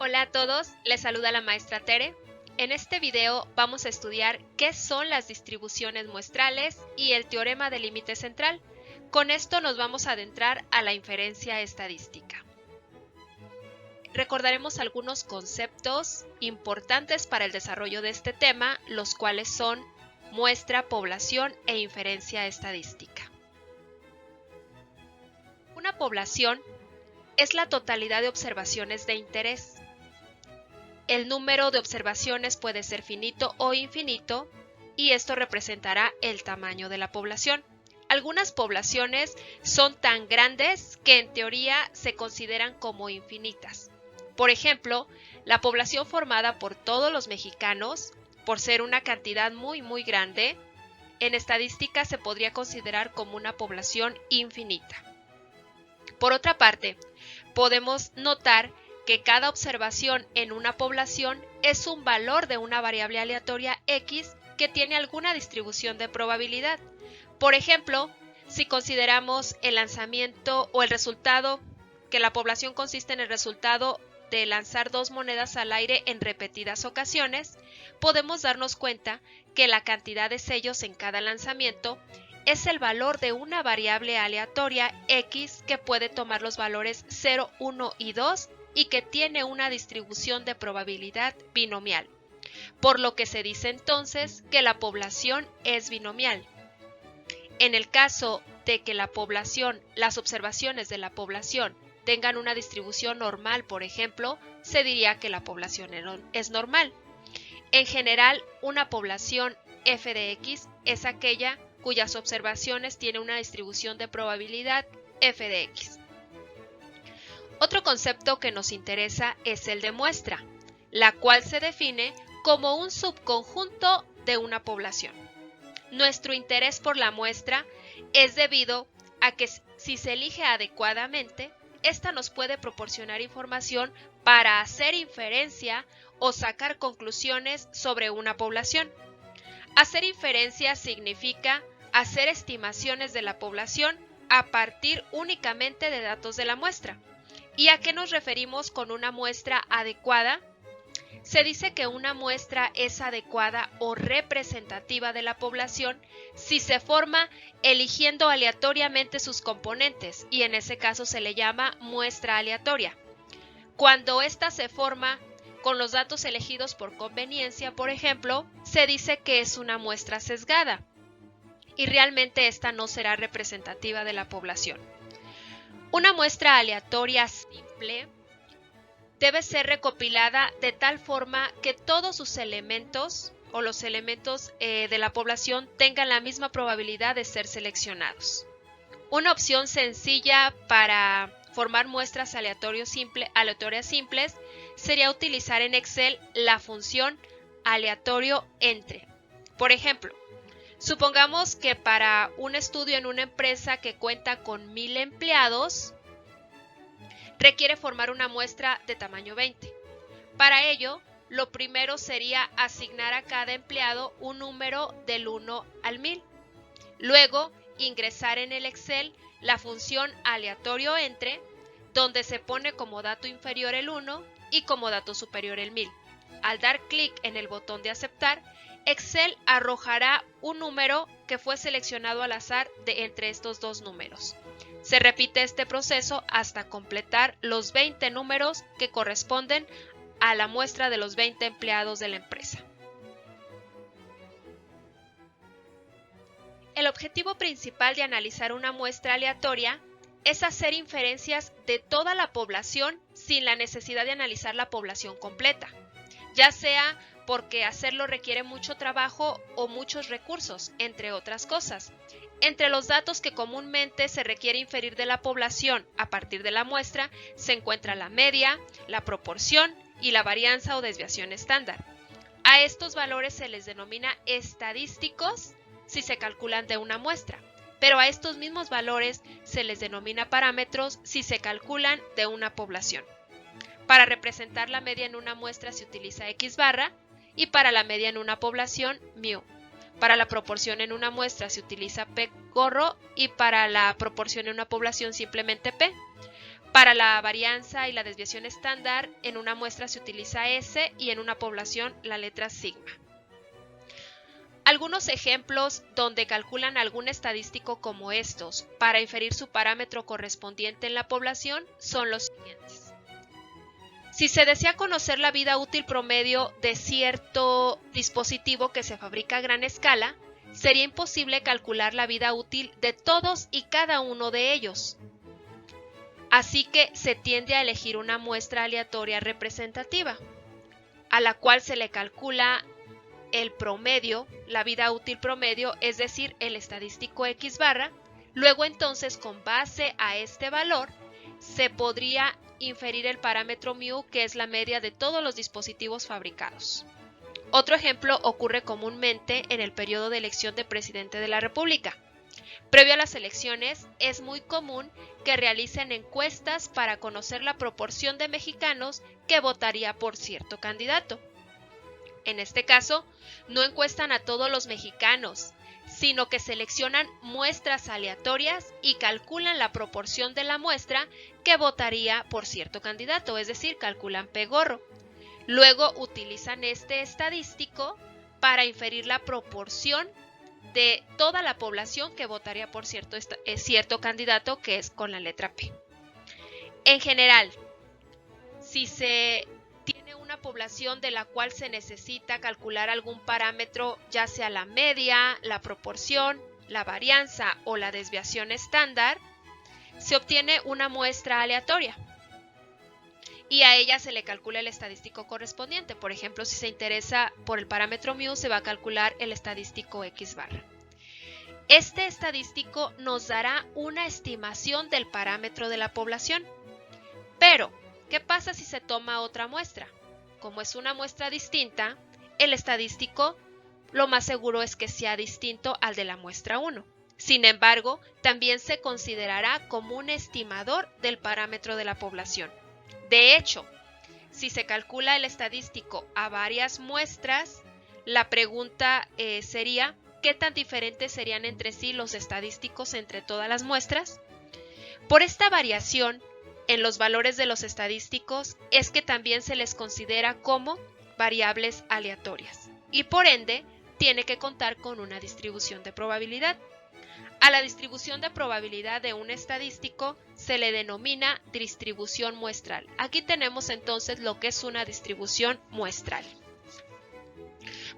Hola a todos, les saluda la maestra Tere. En este video vamos a estudiar qué son las distribuciones muestrales y el teorema del límite central. Con esto nos vamos a adentrar a la inferencia estadística. Recordaremos algunos conceptos importantes para el desarrollo de este tema, los cuales son muestra, población e inferencia estadística. Una población es la totalidad de observaciones de interés. El número de observaciones puede ser finito o infinito y esto representará el tamaño de la población. Algunas poblaciones son tan grandes que en teoría se consideran como infinitas. Por ejemplo, la población formada por todos los mexicanos, por ser una cantidad muy grande, en estadística se podría considerar como una población infinita. Por otra parte, podemos notar que cada observación en una población es un valor de una variable aleatoria X que tiene alguna distribución de probabilidad. Por ejemplo, si consideramos el lanzamiento o el resultado, que la población consiste en el resultado de lanzar dos monedas al aire en repetidas ocasiones, podemos darnos cuenta que la cantidad de sellos en cada lanzamiento es el valor de una variable aleatoria X que puede tomar los valores 0, 1 y 2 y que tiene una distribución de probabilidad binomial, por lo que se dice entonces que la población es binomial. En el caso de que las observaciones de la población tengan una distribución normal, por ejemplo, se diría que la población es normal. En general, una población f de x es aquella cuyas observaciones tienen una distribución de probabilidad f de x. Otro concepto que nos interesa es el de muestra, la cual se define como un subconjunto de una población. Nuestro interés por la muestra es debido a que si se elige adecuadamente, esta nos puede proporcionar información para hacer inferencia o sacar conclusiones sobre una población. Hacer inferencia significa hacer estimaciones de la población a partir únicamente de datos de la muestra. ¿Y a qué nos referimos con una muestra adecuada? Se dice que una muestra es adecuada o representativa de la población si se forma eligiendo aleatoriamente sus componentes, y en ese caso se le llama muestra aleatoria. Cuando ésta se forma con los datos elegidos por conveniencia, por ejemplo, se dice que es una muestra sesgada, y realmente esta no será representativa de la población. Una muestra aleatoria simple debe ser recopilada de tal forma que todos sus elementos o los elementos de la población tengan la misma probabilidad de ser seleccionados. Una opción sencilla para formar muestras aleatorias simples sería utilizar en Excel la función aleatorio entre. Por ejemplo, supongamos que para un estudio en una empresa que cuenta con 1000 empleados, requiere formar una muestra de tamaño 20. Para ello, lo primero sería asignar a cada empleado un número del 1 al 1000. Luego, ingresar en el Excel la función aleatorio entre, donde se pone como dato inferior el 1 y como dato superior el 1000. Al dar clic en el botón de aceptar, Excel arrojará un número que fue seleccionado al azar de entre estos dos números. Se repite este proceso hasta completar los 20 números que corresponden a la muestra de los 20 empleados de la empresa. El objetivo principal de analizar una muestra aleatoria es hacer inferencias de toda la población sin la necesidad de analizar la población completa, ya sea porque hacerlo requiere mucho trabajo o muchos recursos, entre otras cosas. Entre los datos que comúnmente se requiere inferir de la población a partir de la muestra se encuentra la media, la proporción y la varianza o desviación estándar. A estos valores se les denomina estadísticos si se calculan de una muestra, pero a estos mismos valores se les denomina parámetros si se calculan de una población. Para representar la media en una muestra se utiliza X barra y para la media en una población, mu. Para la proporción en una muestra se utiliza P gorro y para la proporción en una población simplemente P. Para la varianza y la desviación estándar, en una muestra se utiliza S y en una población la letra sigma. Algunos ejemplos donde calculan algún estadístico como estos para inferir su parámetro correspondiente en la población son los siguientes. Si se desea conocer la vida útil promedio de cierto dispositivo que se fabrica a gran escala, sería imposible calcular la vida útil de todos y cada uno de ellos. Así que se tiende a elegir una muestra aleatoria representativa, a la cual se le calcula el promedio, la vida útil promedio, es decir, el estadístico X barra. Luego entonces, con base a este valor, se podría inferir el parámetro mu, que es la media de todos los dispositivos fabricados. Otro ejemplo ocurre comúnmente en el periodo de elección de presidente de la República. Previo a las elecciones, es muy común que realicen encuestas para conocer la proporción de mexicanos que votaría por cierto candidato. En este caso, no encuestan a todos los mexicanos, sino que seleccionan muestras aleatorias y calculan la proporción de la muestra que votaría por cierto candidato, es decir, calculan P-gorro. Luego utilizan este estadístico para inferir la proporción de toda la población que votaría por cierto candidato, que es con la letra P. En general, si se tiene una población de la cual se necesita calcular algún parámetro, ya sea la media, la proporción, la varianza o la desviación estándar, se obtiene una muestra aleatoria y a ella se le calcula el estadístico correspondiente. Por ejemplo, si se interesa por el parámetro mu, se va a calcular el estadístico X barra. Este estadístico nos dará una estimación del parámetro de la población. Pero, ¿qué pasa si se toma otra muestra? Como es una muestra distinta, el estadístico lo más seguro es que sea distinto al de la muestra 1. Sin embargo, también se considerará como un estimador del parámetro de la población. De hecho, si se calcula el estadístico a varias muestras, la pregunta sería, ¿qué tan diferentes serían entre sí los estadísticos entre todas las muestras? Por esta variación en los valores de los estadísticos es que también se les considera como variables aleatorias y por ende tiene que contar con una distribución de probabilidad. A la distribución de probabilidad de un estadístico se le denomina distribución muestral. Aquí tenemos entonces lo que es una distribución muestral.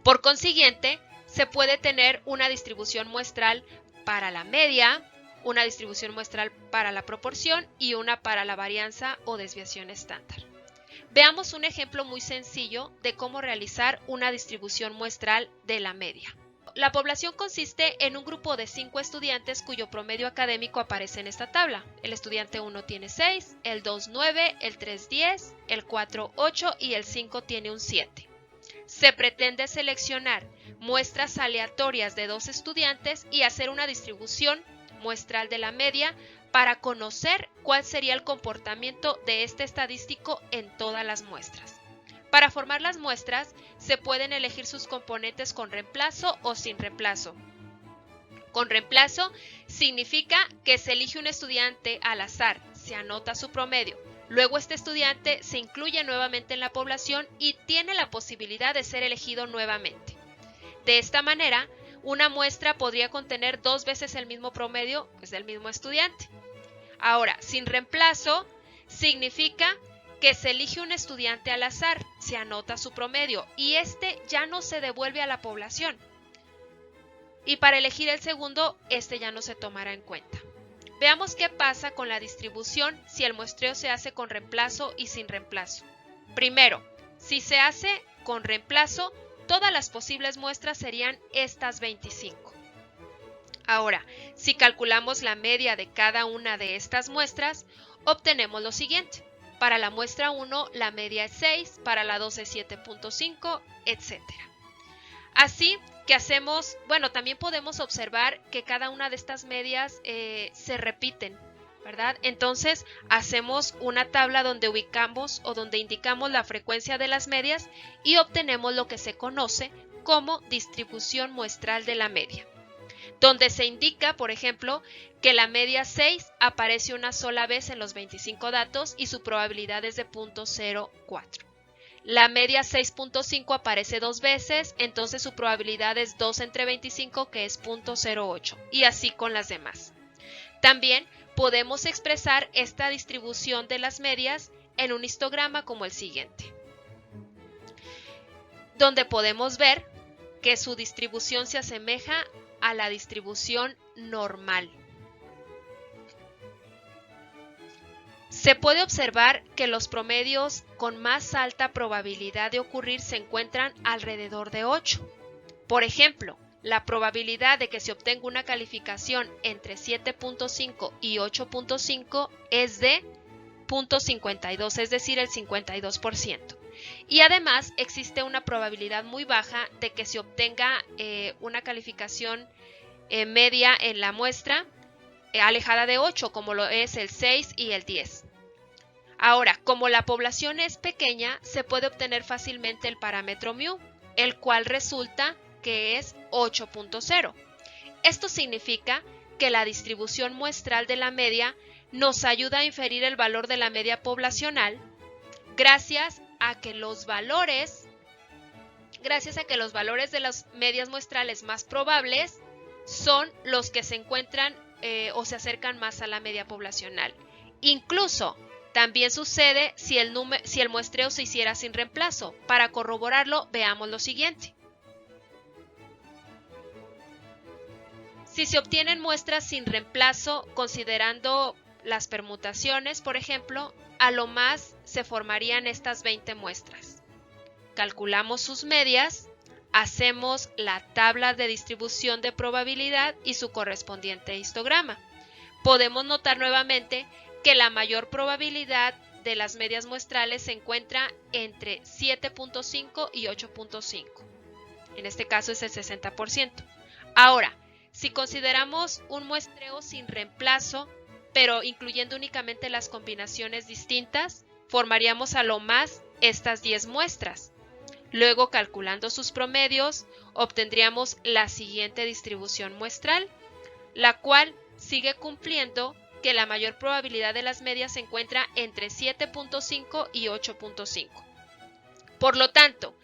Por consiguiente, se puede tener una distribución muestral para la media, una distribución muestral para la proporción y una para la varianza o desviación estándar. Veamos un ejemplo muy sencillo de cómo realizar una distribución muestral de la media. La población consiste en un grupo de 5 estudiantes cuyo promedio académico aparece en esta tabla. El estudiante 1 tiene 6, el 2 9, el 3 10, el 4 8 y el 5 tiene un 7. Se pretende seleccionar muestras aleatorias de 2 estudiantes y hacer una distribución muestral de la media para conocer cuál sería el comportamiento de este estadístico en todas las muestras. Para formar las muestras, se pueden elegir sus componentes con reemplazo o sin reemplazo. Con reemplazo significa que se elige un estudiante al azar, se anota su promedio. Luego este estudiante se incluye nuevamente en la población y tiene la posibilidad de ser elegido nuevamente. De esta manera, una muestra podría contener 2 veces el mismo promedio del mismo estudiante. Ahora, sin reemplazo significa que se elige un estudiante al azar, se anota su promedio y este ya no se devuelve a la población. Y para elegir el segundo, este ya no se tomará en cuenta. Veamos qué pasa con la distribución si el muestreo se hace con reemplazo y sin reemplazo. Primero, si se hace con reemplazo, todas las posibles muestras serían estas 25. Ahora, si calculamos la media de cada una de estas muestras, obtenemos lo siguiente. Para la muestra 1 la media es 6, para la 2 es 7.5, etc. Así que también podemos observar que cada una de estas medias se repiten, ¿verdad? Entonces hacemos una tabla donde ubicamos o donde indicamos la frecuencia de las medias y obtenemos lo que se conoce como distribución muestral de la media. donde se indica, por ejemplo, que la media 6 aparece una sola vez en los 25 datos y su probabilidad es de 0.04. La media 6.5 aparece 2 veces, entonces su probabilidad es 2 entre 25, que es 0.08, y así con las demás. También podemos expresar esta distribución de las medias en un histograma como el siguiente, donde podemos ver que su distribución se asemeja a la distribución normal. Se puede observar que los promedios con más alta probabilidad de ocurrir se encuentran alrededor de 8. Por ejemplo, la probabilidad de que se obtenga una calificación entre 7.5 y 8.5 es de 0.52, es decir, el 52%. Y además existe una probabilidad muy baja de que se obtenga una calificación media en la muestra alejada de 8, como lo es el 6 y el 10. Ahora, como la población es pequeña, se puede obtener fácilmente el parámetro μ, el cual resulta que es 8.0. Esto significa que la distribución muestral de la media nos ayuda a inferir el valor de la media poblacional gracias a que los valores de las medias muestrales más probables son los que se encuentran o se acercan más a la media poblacional. Incluso también sucede si el muestreo se hiciera sin reemplazo. Para corroborarlo, veamos lo siguiente. Si se obtienen muestras sin reemplazo, considerando las permutaciones, por ejemplo, a lo más se formarían estas 20 muestras. Calculamos sus medias, hacemos la tabla de distribución de probabilidad y su correspondiente histograma. Podemos notar nuevamente que la mayor probabilidad de las medias muestrales se encuentra entre 7.5 y 8.5. En este caso es el 60%. Ahora, si consideramos un muestreo sin reemplazo, pero incluyendo únicamente las combinaciones distintas, formaríamos a lo más estas 10 muestras. Luego, calculando sus promedios, obtendríamos la siguiente distribución muestral, la cual sigue cumpliendo que la mayor probabilidad de las medias se encuentra entre 7.5 y 8.5. Por lo tanto,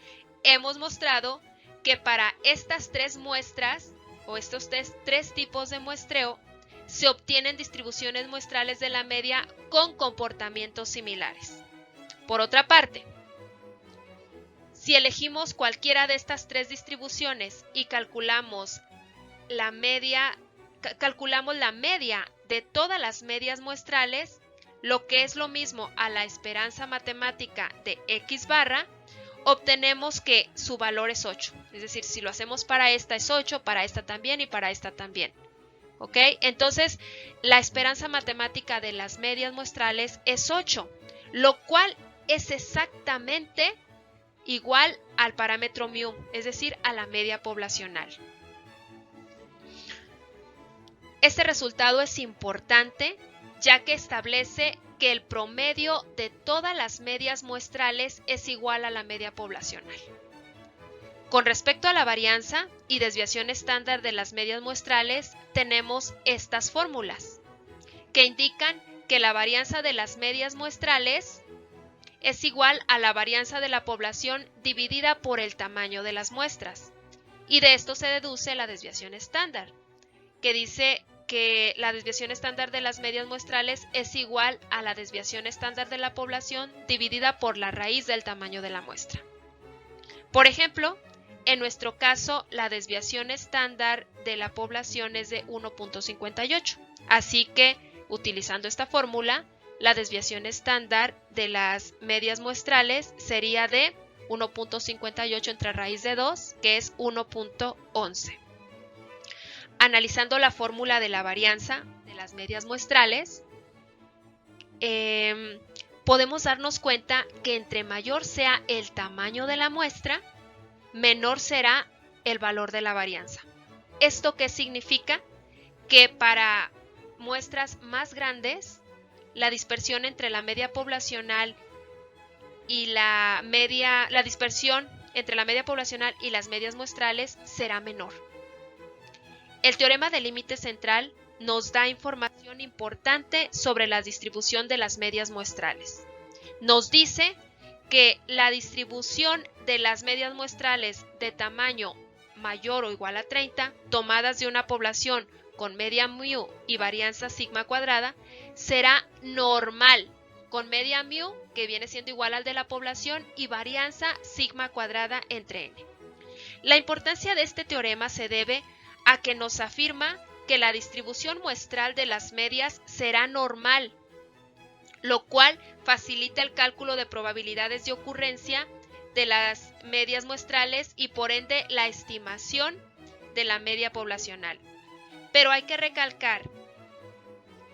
hemos mostrado que para estas 3 muestras o estos 3 tipos de muestreo se obtienen distribuciones muestrales de la media con comportamientos similares. Por otra parte, si elegimos cualquiera de estas 3 distribuciones y calculamos la media de todas las medias muestrales, lo que es lo mismo a la esperanza matemática de X barra, obtenemos que su valor es 8. Es decir, si lo hacemos para esta es 8, para esta también y para esta también. ¿Ok? Entonces, la esperanza matemática de las medias muestrales es 8, lo cual es exactamente igual al parámetro μ, es decir, a la media poblacional. Este resultado es importante ya que establece que el promedio de todas las medias muestrales es igual a la media poblacional. Con respecto a la varianza y desviación estándar de las medias muestrales, tenemos estas fórmulas que indican que la varianza de las medias muestrales es igual a la varianza de la población dividida por el tamaño de las muestras. Y de esto se deduce la desviación estándar, que dice que la desviación estándar de las medias muestrales es igual a la desviación estándar de la población dividida por la raíz del tamaño de la muestra. Por ejemplo, en nuestro caso, la desviación estándar de la población es de 1.58. Así que, utilizando esta fórmula, la desviación estándar de las medias muestrales sería de 1.58 entre raíz de 2, que es 1.11. Analizando la fórmula de la varianza de las medias muestrales, podemos darnos cuenta que entre mayor sea el tamaño de la muestra, menor será el valor de la varianza. ¿Esto qué significa? Que para muestras más grandes, la dispersión entre la media poblacional y la dispersión entre la media poblacional y las medias muestrales será menor. El teorema del límite central nos da información importante sobre la distribución de las medias muestrales. Nos dice que la distribución de las medias muestrales de tamaño mayor o igual a 30, tomadas de una población con media mu y varianza sigma cuadrada, será normal, con media mu que viene siendo igual al de la población y varianza sigma cuadrada entre n. La importancia de este teorema se debe a que nos afirma que la distribución muestral de las medias será normal, lo cual facilita el cálculo de probabilidades de ocurrencia de las medias muestrales y por ende la estimación de la media poblacional. Pero hay que recalcar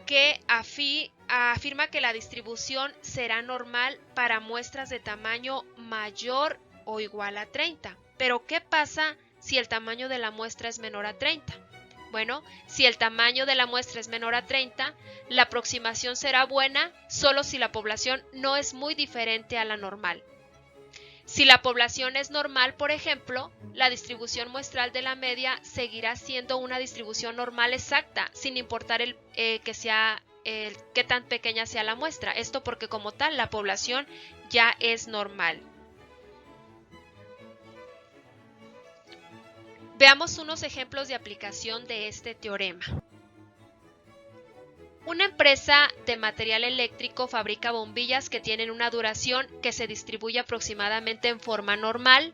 que afirma que la distribución será normal para muestras de tamaño mayor o igual a 30. Pero ¿qué pasa si el tamaño de la muestra es menor a 30? Bueno, si el tamaño de la muestra es menor a 30, la aproximación será buena solo si la población no es muy diferente a la normal. Si la población es normal, por ejemplo, la distribución muestral de la media seguirá siendo una distribución normal exacta, sin importar qué tan pequeña sea la muestra. Esto porque como tal la población ya es normal. Veamos unos ejemplos de aplicación de este teorema. Una empresa de material eléctrico fabrica bombillas que tienen una duración que se distribuye aproximadamente en forma normal,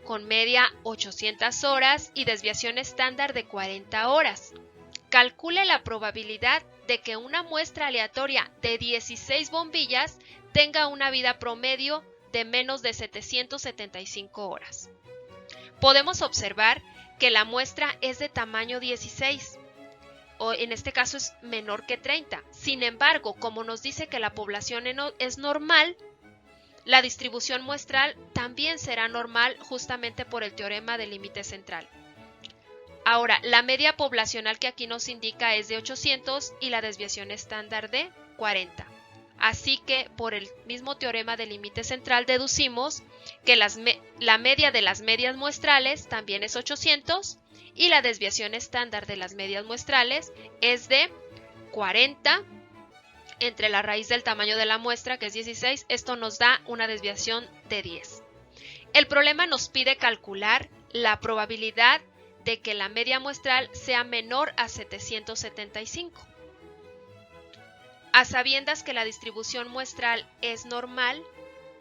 con media 800 horas y desviación estándar de 40 horas. Calcule la probabilidad de que una muestra aleatoria de 16 bombillas tenga una vida promedio de menos de 775 horas. Podemos observar que la muestra es de tamaño 16, o en este caso es menor que 30. Sin embargo, como nos dice que la población es normal, la distribución muestral también será normal justamente por el teorema del límite central. Ahora, la media poblacional que aquí nos indica es de 800 y la desviación estándar de 40. Así que por el mismo teorema del límite central deducimos que la media de las medias muestrales también es 800 y la desviación estándar de las medias muestrales es de 40 entre la raíz del tamaño de la muestra, que es 16. Esto nos da una desviación de 10. El problema nos pide calcular la probabilidad de que la media muestral sea menor a 775. A sabiendas que la distribución muestral es normal,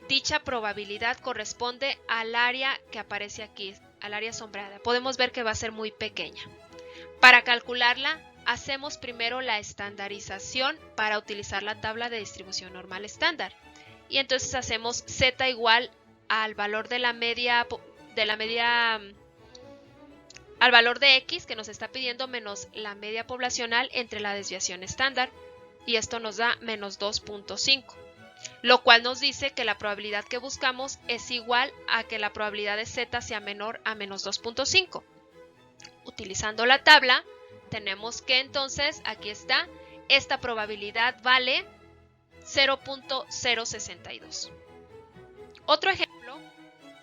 dicha probabilidad corresponde al área que aparece aquí, al área sombreada. Podemos ver que va a ser muy pequeña. Para calcularla, hacemos primero la estandarización para utilizar la tabla de distribución normal estándar. Y entonces hacemos z igual al valor de la media, al valor de x que nos está pidiendo menos la media poblacional entre la desviación estándar. Y esto nos da menos 2.5. Lo cual nos dice que la probabilidad que buscamos es igual a que la probabilidad de z sea menor a menos 2.5. Utilizando la tabla, tenemos que entonces, aquí está, esta probabilidad vale 0.062. Otro ejemplo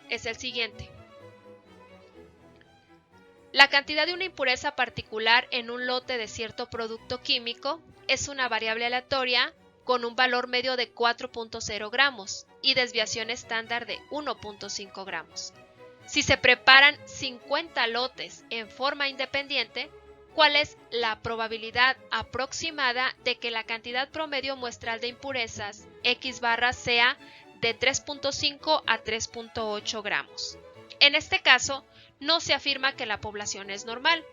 es el siguiente. La cantidad de una impureza particular en un lote de cierto producto químico es una variable aleatoria con un valor medio de 4.0 gramos y desviación estándar de 1.5 gramos. Si se preparan 50 lotes en forma independiente, ¿cuál es la probabilidad aproximada de que la cantidad promedio muestral de impurezas X barra sea de 3.5 a 3.8 gramos? En este caso, no se afirma que la población es normal,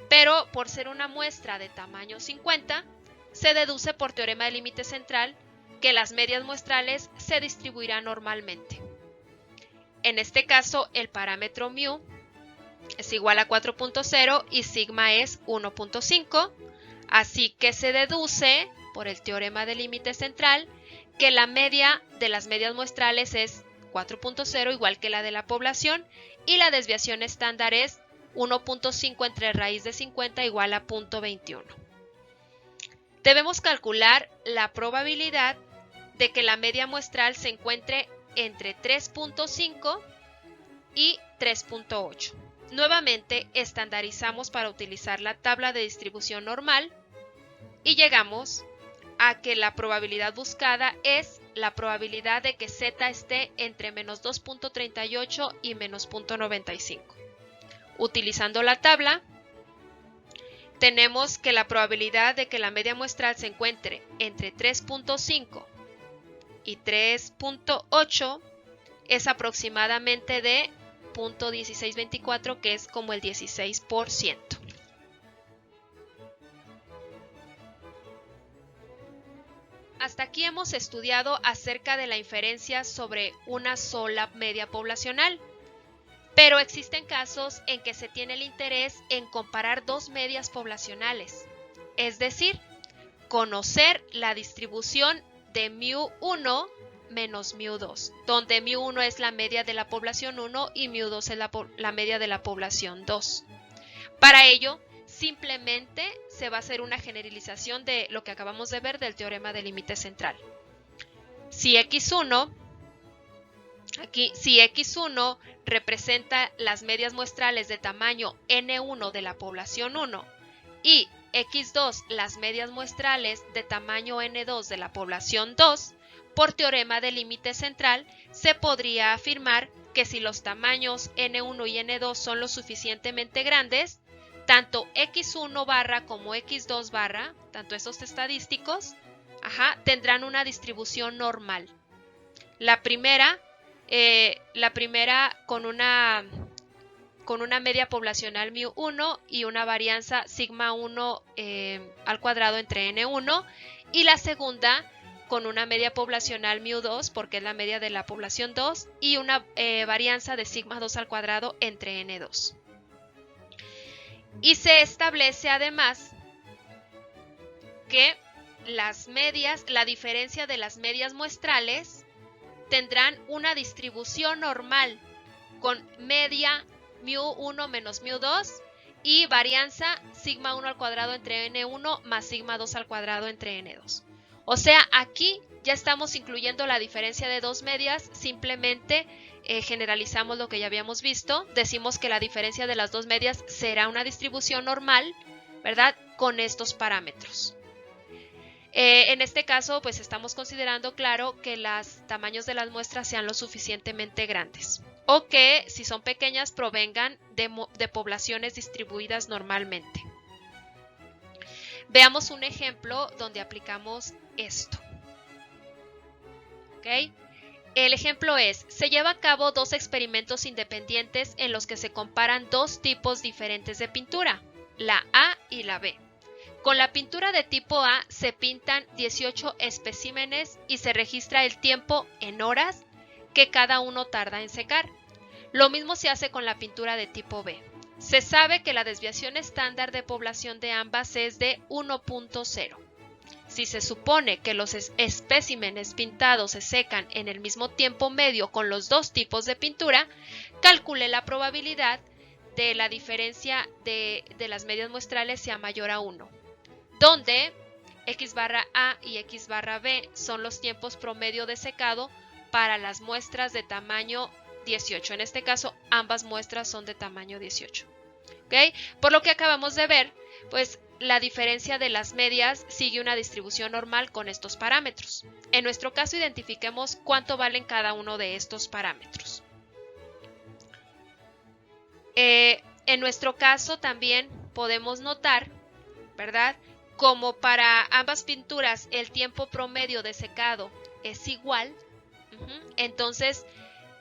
pero por ser una muestra de tamaño 50, se deduce por teorema del límite central que las medias muestrales se distribuirán normalmente. En este caso, el parámetro mu es igual a 4.0 y sigma es 1.5, así que se deduce por el teorema del límite central que la media de las medias muestrales es 4.0 igual que la de la población y la desviación estándar es 1.5 entre raíz de 50 igual a 0.21. Debemos calcular la probabilidad de que la media muestral se encuentre entre 3.5 y 3.8. Nuevamente estandarizamos para utilizar la tabla de distribución normal y llegamos a que la probabilidad buscada es la probabilidad de que z esté entre menos 2.38 y menos 0.95. Utilizando la tabla, tenemos que la probabilidad de que la media muestral se encuentre entre 3.5 y 3.8 es aproximadamente de 0.1624, que es como el 16%. Hasta aquí hemos estudiado acerca de la inferencia sobre una sola media poblacional, pero existen casos en que se tiene el interés en comparar dos medias poblacionales, es decir, conocer la distribución de μ1 menos μ2, donde μ1 es la media de la población 1 y μ2 es la media de la población 2. Para ello, simplemente se va a hacer una generalización de lo que acabamos de ver del teorema del límite central. Si x1 representa las medias muestrales de tamaño n1 de la población 1 y x2 las medias muestrales de tamaño n2 de la población 2, por teorema del límite central se podría afirmar que si los tamaños n1 y n2 son lo suficientemente grandes, tanto x1 barra como x2 barra, tanto esos estadísticos, tendrán una distribución normal. La primera con una media poblacional μ1 y una varianza sigma 1 al cuadrado entre n1, y la segunda con una media poblacional μ2, porque es la media de la población 2, y una varianza de sigma 2 al cuadrado entre n2. Y se establece además que la diferencia de las medias muestrales tendrán una distribución normal con media μ1 menos μ2 y varianza sigma 1 al cuadrado entre n1 más sigma 2 al cuadrado entre n2. O sea, aquí ya estamos incluyendo la diferencia de dos medias, simplemente generalizamos lo que ya habíamos visto, decimos que la diferencia de las dos medias será una distribución normal, ¿verdad? Con estos parámetros. En este caso, pues estamos considerando, claro, que los tamaños de las muestras sean lo suficientemente grandes o que, si son pequeñas, provengan de poblaciones distribuidas normalmente. Veamos un ejemplo donde aplicamos esto. ¿Okay? El ejemplo es, se lleva a cabo dos experimentos independientes en los que se comparan dos tipos diferentes de pintura, la A y la B. Con la pintura de tipo A se pintan 18 especímenes y se registra el tiempo en horas que cada uno tarda en secar. Lo mismo se hace con la pintura de tipo B. Se sabe que la desviación estándar de población de ambas es de 1.0. Si se supone que los especímenes pintados se secan en el mismo tiempo medio con los dos tipos de pintura, calcule la probabilidad de la diferencia de las medias muestrales sea mayor a 1, donde x barra A y x barra B son los tiempos promedio de secado para las muestras de tamaño 18. En este caso, ambas muestras son de tamaño 18. ¿Okay? Por lo que acabamos de ver, pues la diferencia de las medias sigue una distribución normal con estos parámetros. En nuestro caso, identifiquemos cuánto valen cada uno de estos parámetros. En nuestro caso también podemos notar, ¿verdad? Como para ambas pinturas el tiempo promedio de secado es igual, entonces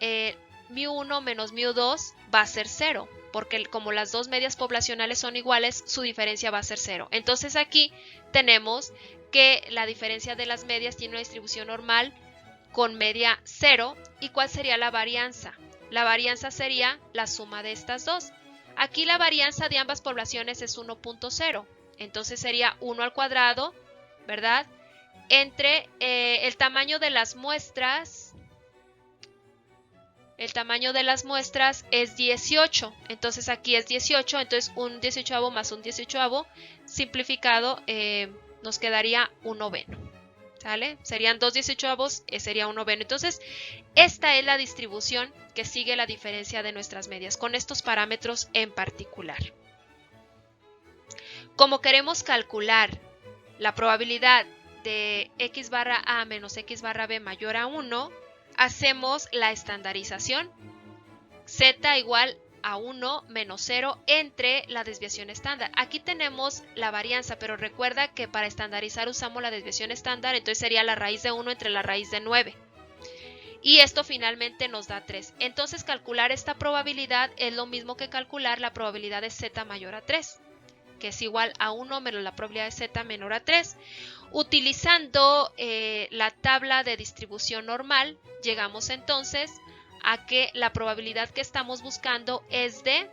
μ1 menos μ2 va a ser 0, porque como las dos medias poblacionales son iguales, su diferencia va a ser 0. Entonces aquí tenemos que la diferencia de las medias tiene una distribución normal con media 0. ¿Y cuál sería la varianza? La varianza sería la suma de estas dos. Aquí la varianza de ambas poblaciones es 1.0. Entonces sería 1 al cuadrado, ¿verdad? Entre el tamaño de las muestras. El tamaño de las muestras es 18. Entonces aquí es 18. Entonces un 18avo más un 18avo simplificado nos quedaría un noveno. ¿Sale? Serían 2/18, sería 1/9. Entonces, esta es la distribución que sigue la diferencia de nuestras medias, con estos parámetros en particular. Como queremos calcular la probabilidad de x barra A menos x barra B mayor a 1, hacemos la estandarización. Z igual a 1 menos 0 entre la desviación estándar. Aquí tenemos la varianza, pero recuerda que para estandarizar usamos la desviación estándar, entonces sería la raíz de 1 entre la raíz de 9. Y esto finalmente nos da 3. Entonces calcular esta probabilidad es lo mismo que calcular la probabilidad de z mayor a 3, que es igual a 1 menos la probabilidad de z menor a 3. Utilizando la tabla de distribución normal, llegamos entonces a que la probabilidad que estamos buscando es de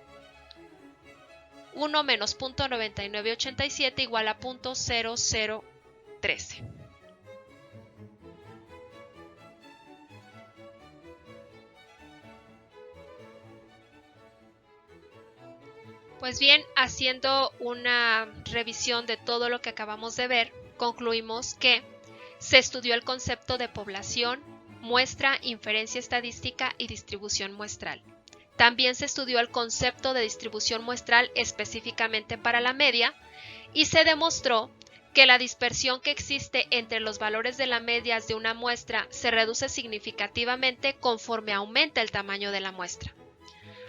1 menos 0.9987 igual a 0.0013. Pues bien, haciendo una revisión de todo lo que acabamos de ver, concluimos que se estudió el concepto de población, muestra, inferencia estadística y distribución muestral. También se estudió el concepto de distribución muestral específicamente para la media y se demostró que la dispersión que existe entre los valores de la media de una muestra se reduce significativamente conforme aumenta el tamaño de la muestra.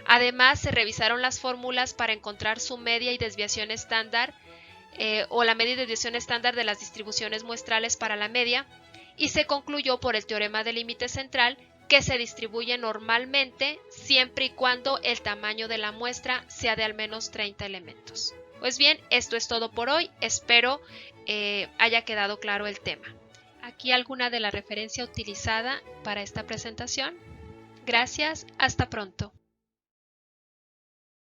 Además, se revisaron las fórmulas para encontrar su media y desviación estándar o la media y desviación estándar de las distribuciones muestrales para la media y se concluyó por el teorema del límite central que se distribuye normalmente siempre y cuando el tamaño de la muestra sea de al menos 30 elementos. Pues bien, esto es todo por hoy. Espero haya quedado claro el tema. Aquí alguna de la referencia utilizada para esta presentación. Gracias, hasta pronto.